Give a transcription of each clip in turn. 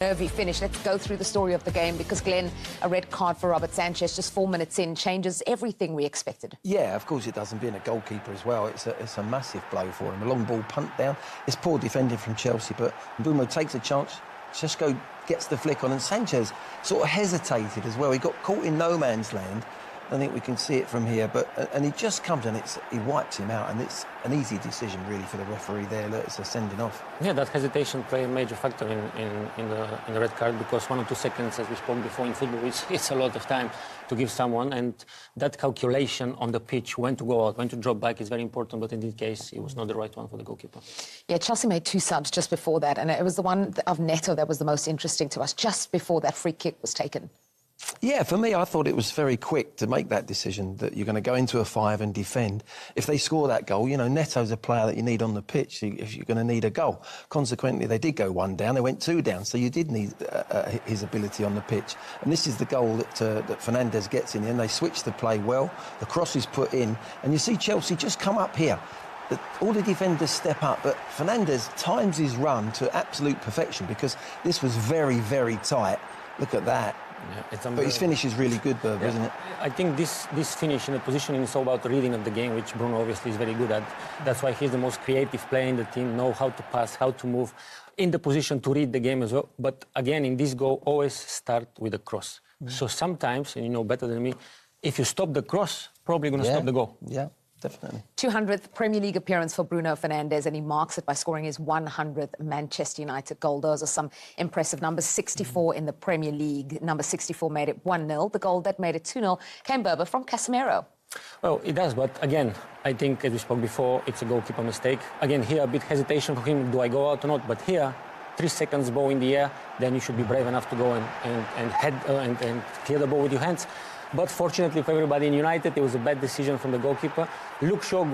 Nervy finish. Let's go through the story of the game because, Glenn, a red card for Robert Sanchez just 4 minutes in changes everything we expected. Yeah, of course it does, and being a goalkeeper as well, it's a massive blow for him. A long ball punt down. It's poor defending from Chelsea, but Bruno takes a chance. Sesko gets the flick on, and Sanchez sort of hesitated as well. He got caught in no man's land. I think we can see it from here, and he just comes and he wipes him out, and it's an easy decision really for the referee there. Look, it's a sending off. Yeah, that hesitation played a major factor in the red card, because 1 or 2 seconds, as we spoke before in football, it's a lot of time to give someone, and that calculation on the pitch, when to go out, when to drop back, is very important. But in this case, it was not the right one for the goalkeeper. Yeah, Chelsea made 2 subs just before that, and it was the one of Neto that was the most interesting to us, just before that free kick was taken. Yeah, for me, I thought it was very quick to make that decision that you're going to go into a 5 and defend. If they score that goal, you know, Neto's a player that you need on the pitch if you're going to need a goal. Consequently, they did go 1 down, they went 2 down, so you did need his ability on the pitch. And this is the goal that Fernandes gets in the end. They switch the play well, the cross is put in, and you see Chelsea just come up here. All the defenders step up, but Fernandes times his run to absolute perfection because this was very, very tight. Look at that. Yeah, but his finish is really good, Berber, isn't it? I think this finish and the positioning is all about the reading of the game, which Bruno obviously is very good at. That's why he's the most creative player in the team, know how to pass, how to move, in the position to read the game as well. But again, in this goal, always start with a cross. So sometimes, and you know better than me, if you stop the cross, probably going to stop the goal. Yeah. Definitely. 200th Premier League appearance for Bruno Fernandes, and he marks it by scoring his 100th Manchester United goal. Those are some impressive numbers. 64 in the Premier League. Number 64 made it 1-0. The goal that made it 2-0 came, Berber, from Casemiro. Well, it does, but again, I think, as we spoke before, it's a goalkeeper mistake. Again, here, a bit hesitation for him, do I go out or not? But here, 3 seconds ball in the air, then you should be brave enough to go and clear the ball with your hands. But fortunately for everybody in United, it was a bad decision from the goalkeeper. Luke Shaw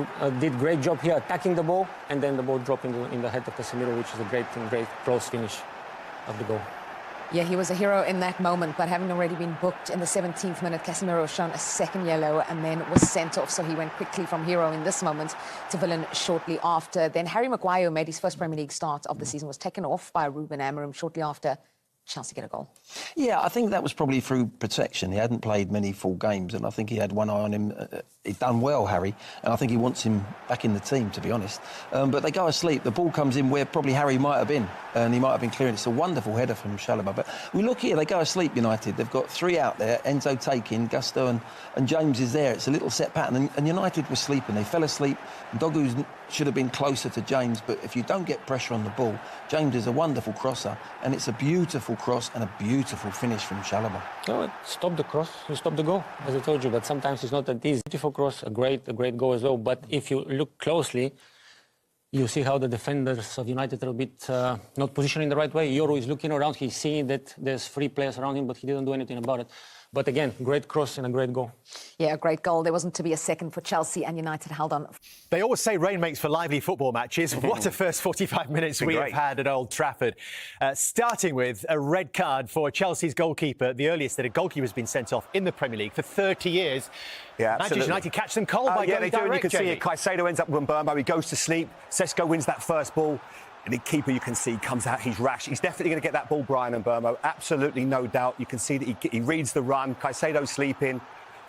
did a great job here attacking the ball, and then the ball dropped in the head of Casemiro, which is a great close finish of the goal. Yeah, he was a hero in that moment, but having already been booked in the 17th minute, Casemiro was shown a second yellow and then was sent off, so he went quickly from hero in this moment to villain shortly after. Then Harry Maguire, who made his first Premier League start of the season, was taken off by Ruben Amorim shortly after Chelsea get a goal. Yeah, I think that was probably through protection. He hadn't played many full games, and I think he had one eye on him. He'd done well, Harry, and I think he wants him back in the team, to be honest. But they go asleep. The ball comes in where probably Harry might have been, and he might have been clearing. It's a wonderful header from Chalobah. But we look here, they go asleep, United. They've got 3 out there, Enzo taking, Gusto and James is there. It's a little set pattern, and United were sleeping. They fell asleep. Dogu should have been closer to James, but if you don't get pressure on the ball, James is a wonderful crosser, and it's a beautiful cross and a beautiful finish from Chalobah. No, stop the cross, you stop the goal, as I told you, but sometimes it's not that easy. Beautiful cross, a great goal as well, but if you look closely, you see how the defenders of United are a bit not positioning the right way. Yoru is looking around, he's seeing that there's 3 players around him, but he didn't do anything about it. But again, great cross and a great goal. Yeah, a great goal. There wasn't to be a second for Chelsea, and United held on. They always say rain makes for lively football matches. What a first 45 minutes we have had at Old Trafford. Starting with a red card for Chelsea's goalkeeper, the earliest that a goalkeeper has been sent off in the Premier League for 30 years. Yeah, Manchester United catch them cold by going they do, and you can see it. Caicedo ends up with Mbeumo. He goes to sleep. Sesko wins that first ball. And the keeper, you can see, comes out, he's rash. He's definitely going to get that ball, Brian Mbeumo. Absolutely no doubt. You can see that he reads the run. Caicedo's sleeping.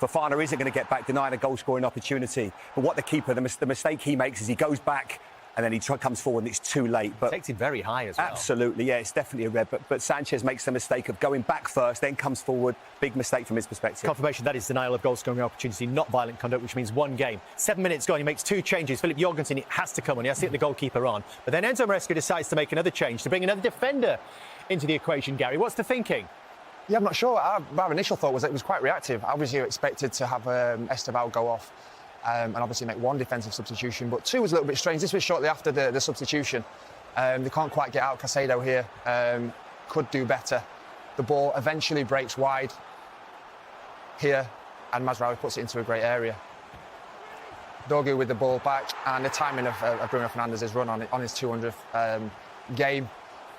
Fofana isn't going to get back, denying a goal-scoring opportunity. But what the keeper, the mistake he makes is he goes back and then he comes forward and it's too late. But takes him very high as well. Absolutely, yeah, it's definitely a red. But Sanchez makes the mistake of going back first, then comes forward. Big mistake from his perspective. Confirmation that is denial of goal-scoring opportunity, not violent conduct, which means 1 game. 7 minutes gone, he makes 2 changes. Philip Jorgensen has to come on. He has to get the goalkeeper on. But then Enzo Maresca decides to make another change, to bring another defender into the equation, Gary. What's the thinking? Yeah, I'm not sure. Our initial thought was that it was quite reactive. Obviously, you expected to have Esteval go off and obviously make 1 defensive substitution, but 2 was a little bit strange. This was shortly after the substitution. They can't quite get out. Caicedo here could do better. The ball eventually breaks wide here, and Mazraoui puts it into a great area. Dogu with the ball back, and the timing of Bruno Fernandes' run on his 200th game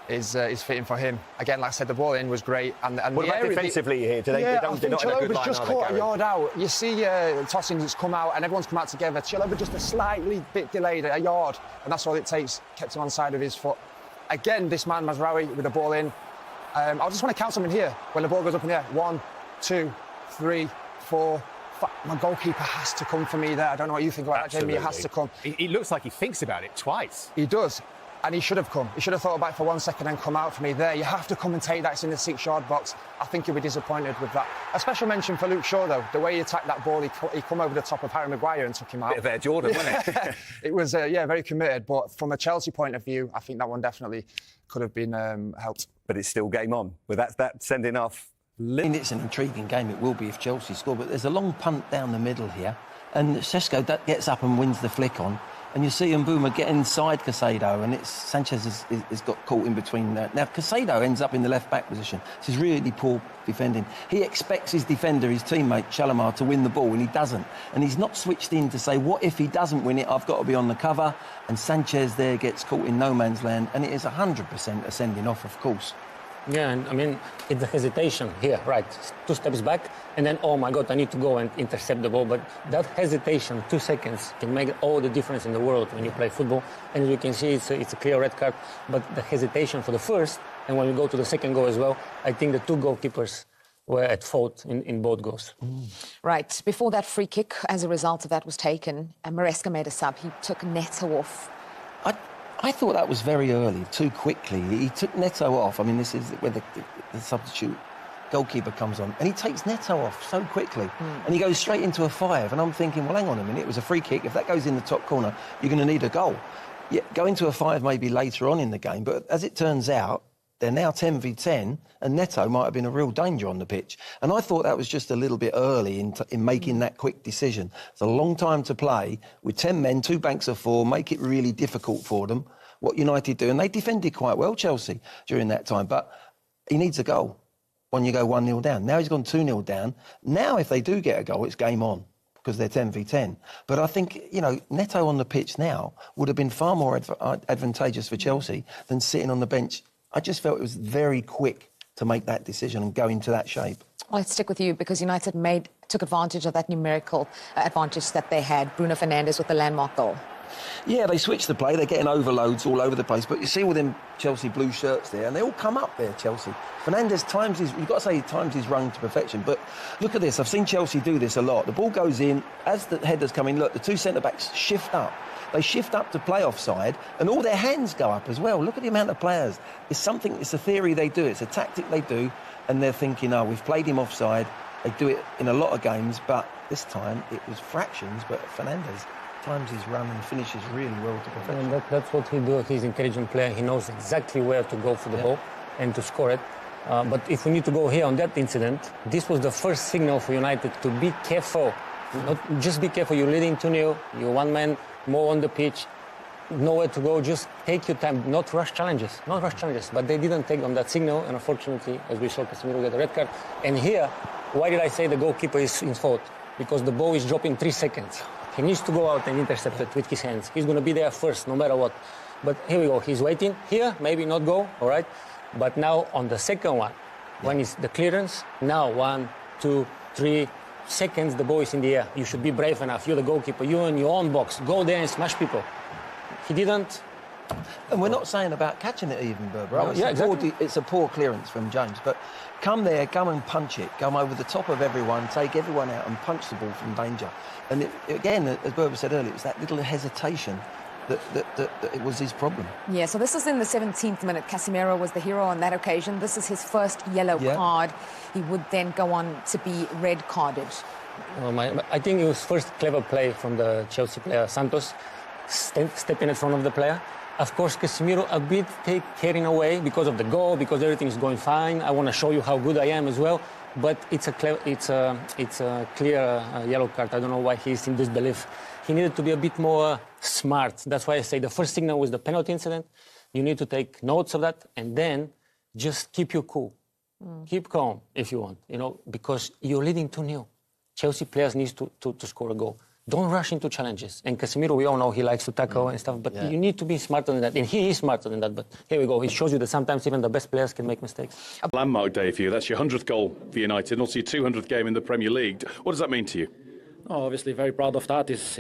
is fitting for him. Again, like I said, the ball in was great. And what about defensively here? I think Chalobah's just caught a yard out. You see Tossing's come out and everyone's come out together. Chalobah just a slightly bit delayed, a yard, and that's all it takes. Kept him on side of his foot. Again, this man, Mazraoui, with the ball in. I just want to count something here when the ball goes up in the air. 1, 2, 3, 4, 5. My goalkeeper has to come for me there. I don't know what you think about that, Jamie. He has to come. He looks like he thinks about it twice. He does. And he should have come. He should have thought about it for 1 second and come out for me there. You have to come and take that. It's in the 6-yard box. I think he'll be disappointed with that. A special mention for Luke Shaw, though. The way he attacked that ball, he come over the top of Harry Maguire and took him out. Bit of Air Jordan, wasn't it? It was, very committed. But from a Chelsea point of view, I think that one definitely could have been helped. But it's still game on. With that sending off. It's an intriguing game, it will be if Chelsea score, but there's a long punt down the middle here, and Sesko gets up and wins the flick on, and you see Mbuma get inside Casado, and it's Sanchez has got caught in between. Now Casado ends up in the left-back position. This is really poor defending. He expects his defender, his teammate, Shalimar, to win the ball, and he doesn't. And he's not switched in to say, what if he doesn't win it? I've got to be on the cover. And Sanchez there gets caught in no man's land, and it is 100% a sending off, of course. Yeah, and I mean, it's the hesitation here, right? 2 steps back, and then, oh my God, I need to go and intercept the ball. But that hesitation, 2 seconds, can make all the difference in the world when you play football. And as you can see, it's a clear red card. But the hesitation for the first, and when we go to the second goal as well, I think the 2 goalkeepers were at fault in both goals. Right, before that free kick, as a result of that was taken, Maresca made a sub. He took Neto off. I thought that was very early, too quickly. He took Neto off. I mean, this is where the substitute goalkeeper comes on, and he takes Neto off so quickly, and he goes straight into a 5. And I'm thinking, well, hang on a minute, it was a free kick. If that goes in the top corner, you're going to need a goal. Yeah, go into a 5 maybe later on in the game, but as it turns out, they're now 10 v 10, and Neto might have been a real danger on the pitch. And I thought that was just a little bit early in making that quick decision. It's a long time to play with 10 men, 2 banks of 4, make it really difficult for them. What United do, and they defended quite well, Chelsea, during that time. But he needs a goal when you go 1-0 down. Now he's gone 2-0 down. Now, if they do get a goal, it's game on, because they're 10 v 10. But I think, Neto on the pitch now would have been far more advantageous for Chelsea than sitting on the bench. I just felt it was very quick to make that decision and go into that shape. Well, let's stick with you, because United took advantage of that numerical advantage that they had. Bruno Fernandes with the landmark goal. Yeah, they switched the play. They're getting overloads all over the place. But you see all them Chelsea blue shirts there, and they all come up there, Chelsea. Fernandes you've got to say he times his run to perfection. But look at this. I've seen Chelsea do this a lot. The ball goes in. As the headers come in, look, the 2 centre-backs shift up. They shift up to play offside, and all their hands go up as well. Look at the amount of players. It's a theory they do. It's a tactic they do, and they're thinking, oh, we've played him offside. They do it in a lot of games, but this time it was fractions. But Fernandes times his run and finishes really well to perfection. And that's what he does. He's an intelligent player. He knows exactly where to go for the ball and to score it. But if we need to go here on that incident, this was the first signal for United to be careful. Not just be careful. You're leading 2-0. You're 1 man more on the pitch. Nowhere to go. Just take your time. Not rush challenges. Not rush challenges. But they didn't take on that signal. And unfortunately, as we saw, Casemiro get a red card. And here, why did I say the goalkeeper is in fault? Because the ball is dropping 3 seconds. He needs to go out and intercept it with his hands. He's going to be there first, no matter what. But here we go. He's waiting. Here, maybe not go, all right? But now on the second one, when it's the clearance, now 1, 2, 3 seconds, the ball is in the air. You should be brave enough. You're the goalkeeper. You're in your own box. Go there and smash people. He didn't. And we're not saying about catching it even, Berbatov. Yeah, exactly. It's a poor clearance from James. But come there, come and punch it. Come over the top of everyone, take everyone out and punch the ball from danger. And again, as Berbatov said earlier, it's that little hesitation that it was his problem. Yeah, so this is in the 17th minute. Casemiro was the hero on that occasion. This is his first yellow card. He would then go on to be red carded. I think it was first clever play from the Chelsea player, Santos, stepping in front of the player. Of course, Casemiro a bit carrying away because of the goal, because everything is going fine. I want to show you how good I am as well. But it's a clear yellow card. I don't know why he's in disbelief. He needed to be a bit more smart. That's why I say the first signal was the penalty incident. You need to take notes of that and then just keep you cool. Keep calm if you want, because you're leading 2-0. Chelsea players need to score a goal. Don't rush into challenges. And Casemiro, we all know he likes to tackle and stuff, but you need to be smarter than that. And he is smarter than that. But here we go. He shows you that sometimes even the best players can make mistakes. Landmark day for you. That's your 100th goal for United, and also your 200th game in the Premier League. What does that mean to you? Oh, obviously, very proud of that. It's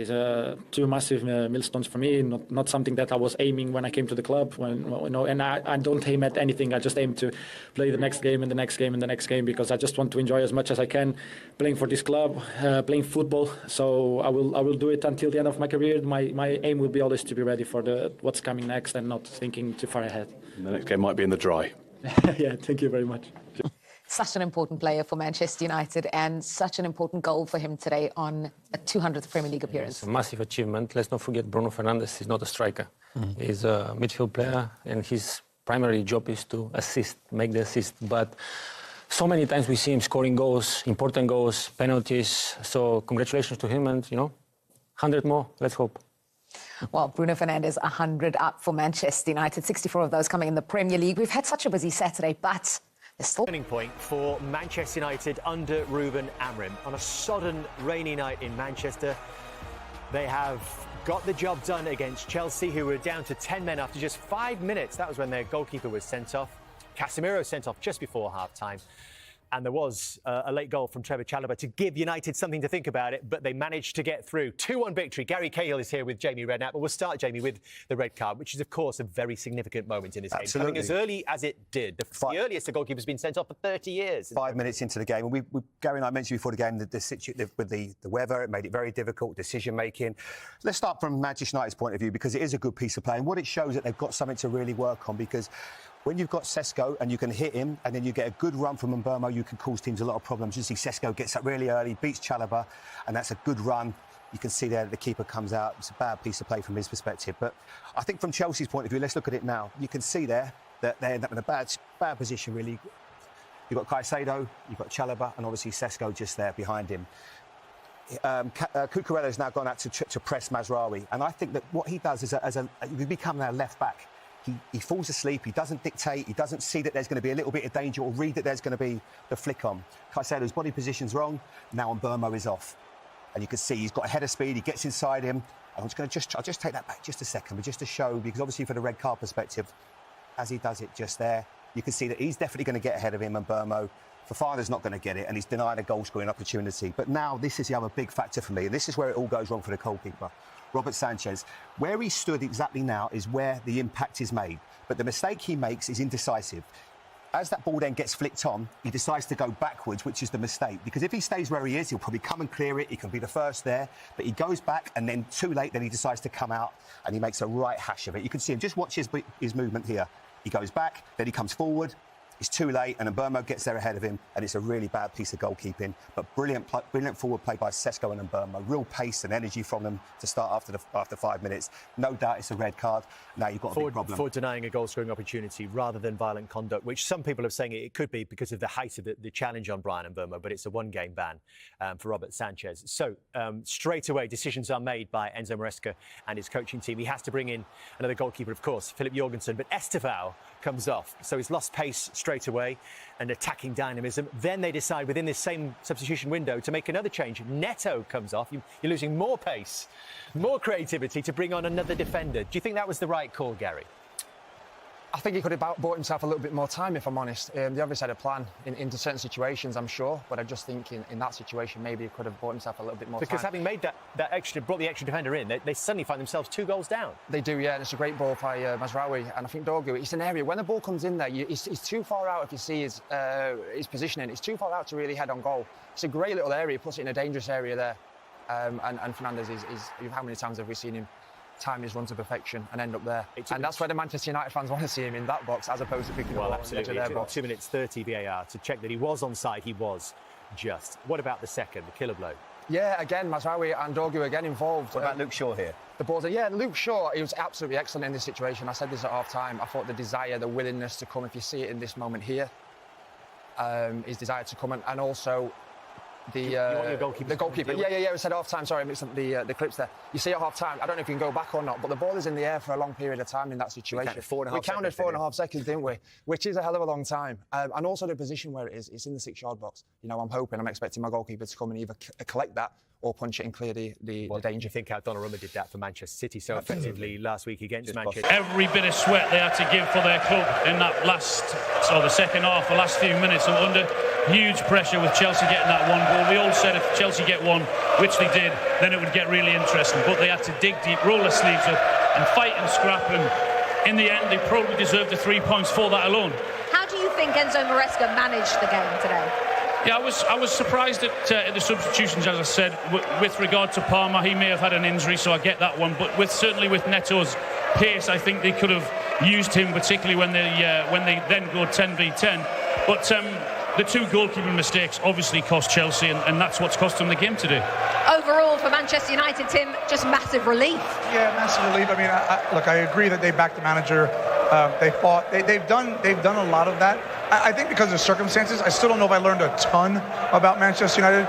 two massive milestones for me. Not something that I was aiming when I came to the club. And I don't aim at anything. I just aim to play the next game and the next game and the next game, because I just want to enjoy as much as I can playing for this club, playing football. So I will do it until the end of my career. My aim will be always to be ready for what's coming next and not thinking too far ahead. And the next game might be in the dry. Yeah, thank you very much. Such an important player for Manchester United, and such an important goal for him today on a 200th Premier League appearance. It's a massive achievement. Let's not forget Bruno Fernandes is not a striker. He's a midfield player, and his primary job is to assist, make the assist. But so many times we see him scoring goals, important goals, penalties. So congratulations to him, and 100 more. Let's hope. Well, Bruno Fernandes, 100 up for Manchester United, 64 of those coming in the Premier League. We've had such a busy Saturday, but there's still Turning point for Manchester United under Ruben Amorim. On a sodden, rainy night in Manchester, they have got the job done against Chelsea, who were down to 10 men after just 5 minutes. That was when their goalkeeper was sent off. Casemiro sent off just before half-time. And there was a late goal from Trevor Chalobah to give United something to think about it, but they managed to get through. 2-1 victory. Gary Cahill is here with Jamie Redknapp. But we'll start, Jamie, with the red card, which is, of course, a very significant moment in this game. Coming as early as it did. The earliest the goalkeeper's been sent off for 30 years. 5 minutes into the game. And Gary and I mentioned before the game with the weather, it made it very difficult, decision-making. Let's start from Manchester United's point of view, because it is a good piece of play. And what it shows that they've got something to really work on, because when you've got Sesko and you can hit him, and then you get a good run from Mbeumo, you can cause teams a lot of problems. You see Sesko gets up really early, beats Chalobah, and that's a good run. You can see there that the keeper comes out. It's a bad piece of play from his perspective. But I think from Chelsea's point of view, let's look at it now. You can see there that they end up in a bad position, really. You've got Caicedo, you've got Chalobah, and obviously Sesko just there behind him. Cucurella's now gone out to press Mazraoui, and I think that what he does is you become their left back. He falls asleep, he doesn't dictate, he doesn't see that there's going to be a little bit of danger or read that there's going to be the flick on. Caicedo's body position's wrong, now Mbeumo is off. And you can see he's got a head of speed, he gets inside him. I'll just take that back just a second, but just to show, because obviously for the red card perspective, as he does it just there, you can see that he's definitely going to get ahead of him, and Mbeumo. Fofana's not going to get it, and he's denied a goal-scoring opportunity. But now this is the other big factor for me, and this is where it all goes wrong for the goalkeeper. Robert Sanchez. Where he stood exactly now is where the impact is made. But the mistake he makes is indecisive. As that ball then gets flicked on, he decides to go backwards, which is the mistake. Because if he stays where he is, he'll probably come and clear it. He can be the first there. But he goes back, and then too late, then he decides to come out, and he makes a right hash of it. You can see him. Just watch his movement here. He goes back, then he comes forward. It's too late, and Mbeumo gets there ahead of him, and it's a really bad piece of goalkeeping. But brilliant forward play by Sesko and Mbeumo. Real pace and energy from them to start after 5 minutes. No doubt it's a red card. Now you've got a big problem. For denying a goal-scoring opportunity rather than violent conduct, which some people are saying it could be because of the height of the challenge on Bryan Mbeumo, but it's a one-game ban for Robert Sanchez. So straight away, decisions are made by Enzo Maresca and his coaching team. He has to bring in another goalkeeper, of course, Philip Jorgensen, but Estevao comes off. So he's lost pace straight away and attacking dynamism. Then they decide within this same substitution window to make another change. Neto comes off. You're losing more pace, more creativity to bring on another defender. Do you think that was the right call, Gary? I think he could have bought himself a little bit more time, if I'm honest. They obviously had a plan in certain situations, I'm sure, but I just think in that situation maybe he could have bought himself a little bit more time. Because having made brought the extra defender in, they suddenly find themselves 2 goals down. They do, yeah, and it's a great ball by Mazraoui, and I think Dorgu, it's an area, when the ball comes in there, he's too far out if you see his positioning. It's too far out to really head on goal. It's a great little area, he puts it in a dangerous area there. And Fernandes is, how many times have we seen him time his run to perfection and end up there? And that's where the Manchester United fans want to see him, in that box, as opposed to picking the ball on the edge of their box. 2 minutes 30 VAR to check that he was onside. He was just. What about the second, the killer blow? Yeah, again, Mazraoui and Dorgu again involved. What about Luke Shaw here? The balls are, yeah, Luke Shaw, he was absolutely excellent in this situation. I said this at half-time. I thought the desire, the willingness to come, if you see it in this moment here, his desire to come, and also the goalkeeper. Yeah, we said half-time. Sorry, I mixed up the clips there. You see at half-time, I don't know if you can go back or not, but the ball is in the air for a long period of time in that situation. We counted 4.5 seconds, didn't we? Which is a hell of a long time. And also the position where it is, it's in the 6-yard box. You know, I'm expecting my goalkeeper to come and either collect that or punch it and clear the danger. You think how Donnarumma did that for Manchester City so effectively last week against Manchester? Every bit of sweat they had to give for their club in that the second half, the last few minutes, and under huge pressure with Chelsea getting that one goal. We all said if Chelsea get one, which they did, then it would get really interesting. But they had to dig deep, roll their sleeves up, and fight and scrap. And in the end, they probably deserved the 3 points for that alone. How do you think Enzo Maresca managed the game today? Yeah, I was surprised at the substitutions, as I said. With regard to Palmer, he may have had an injury, so I get that one. But certainly with Neto's pace, I think they could have used him, particularly when they then go 10v10. But the two goalkeeping mistakes obviously cost Chelsea, and that's what's cost them the game today. Overall, for Manchester United, Tim, just massive relief. Yeah, massive relief. I mean, look, I agree that they backed the manager. They fought. They've done a lot of that. I think because of circumstances, I still don't know if I learned a ton about Manchester United.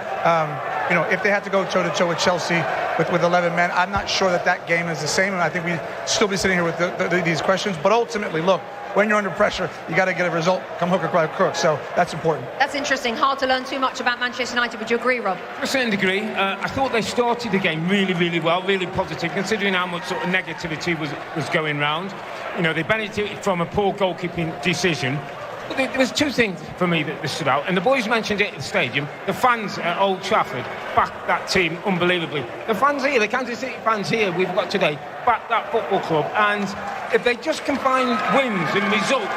If they had to go toe-to-toe with Chelsea with 11 men, I'm not sure that game is the same, and I think we'd still be sitting here with these questions. But ultimately, look, when you're under pressure, you got to get a result, come hook or by crook. So that's important. That's interesting. Hard to learn too much about Manchester United. Would you agree, Rob? To a certain degree. I thought they started the game really, really well, really positive, considering how much sort of negativity was going round. They benefited from a poor goalkeeping decision. But there was two things for me that stood out, and the boys mentioned it at the stadium. The fans at Old Trafford backed that team unbelievably. The fans here, the Kansas City fans here we've got today, backed that football club. And if they just combine wins and results,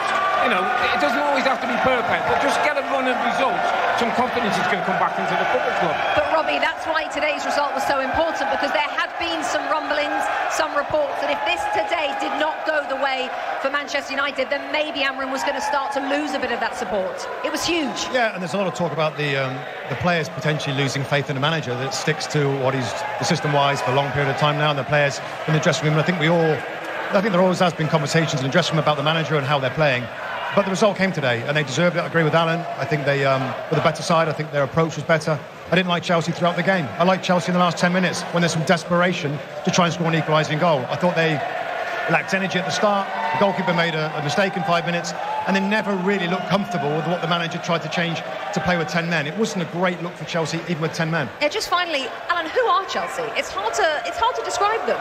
it doesn't always have to be perfect, but just get a run of results, some confidence is going to come back into the football club. But Robbie, that's why today's result was so important, because there had been some rumblings, some reports that if this today did not go the way for Manchester United, then maybe Amorim was going to start to lose a bit of that support. It was huge. Yeah, and there's a lot of talk about the players potentially losing faith in the manager that sticks to what he's the system-wise for a long period of time now, and the players in the dressing room. And I think there always has been conversations in the dressing room about the manager and how they're playing. But the result came today, and they deserved it. I agree with Alan. I think they were the better side. I think their approach was better. I didn't like Chelsea throughout the game. I liked Chelsea in the last 10 minutes when there's some desperation to try and score an equalising goal. I thought they lacked energy at the start. The goalkeeper made a mistake in 5 minutes, and they never really looked comfortable with what the manager tried to change to play with 10 men. It wasn't a great look for Chelsea, even with 10 men. Yeah, just finally, Alan, who are Chelsea? It's hard to describe them.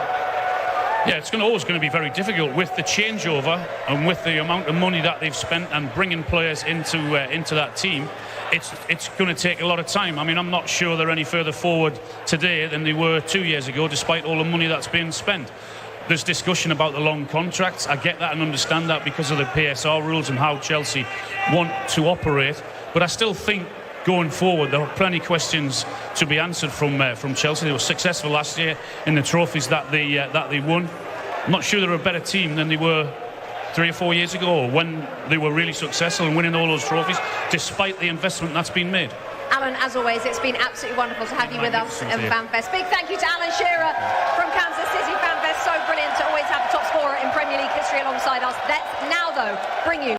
Yeah, it's always going to be very difficult with the changeover and with the amount of money that they've spent and bringing players into that team. It's going to take a lot of time. I mean, I'm not sure they're any further forward today than they were 2 years ago, despite all the money that's been spent. There's discussion about the long contracts. I get that and understand that because of the PSR rules and how Chelsea want to operate. But I still think going forward, there are plenty of questions to be answered from Chelsea. They were successful last year in the trophies that they won. I'm not sure they're a better team than they were 3 or 4 years ago, when they were really successful in winning all those trophies, despite the investment that's been made. Alan, as always, it's been absolutely wonderful to have you with us in FanFest. Big thank you to Alan Shearer from Kansas City FanFest. So brilliant to always have the top scorer in Premier League history alongside us. Let's now, though, bring you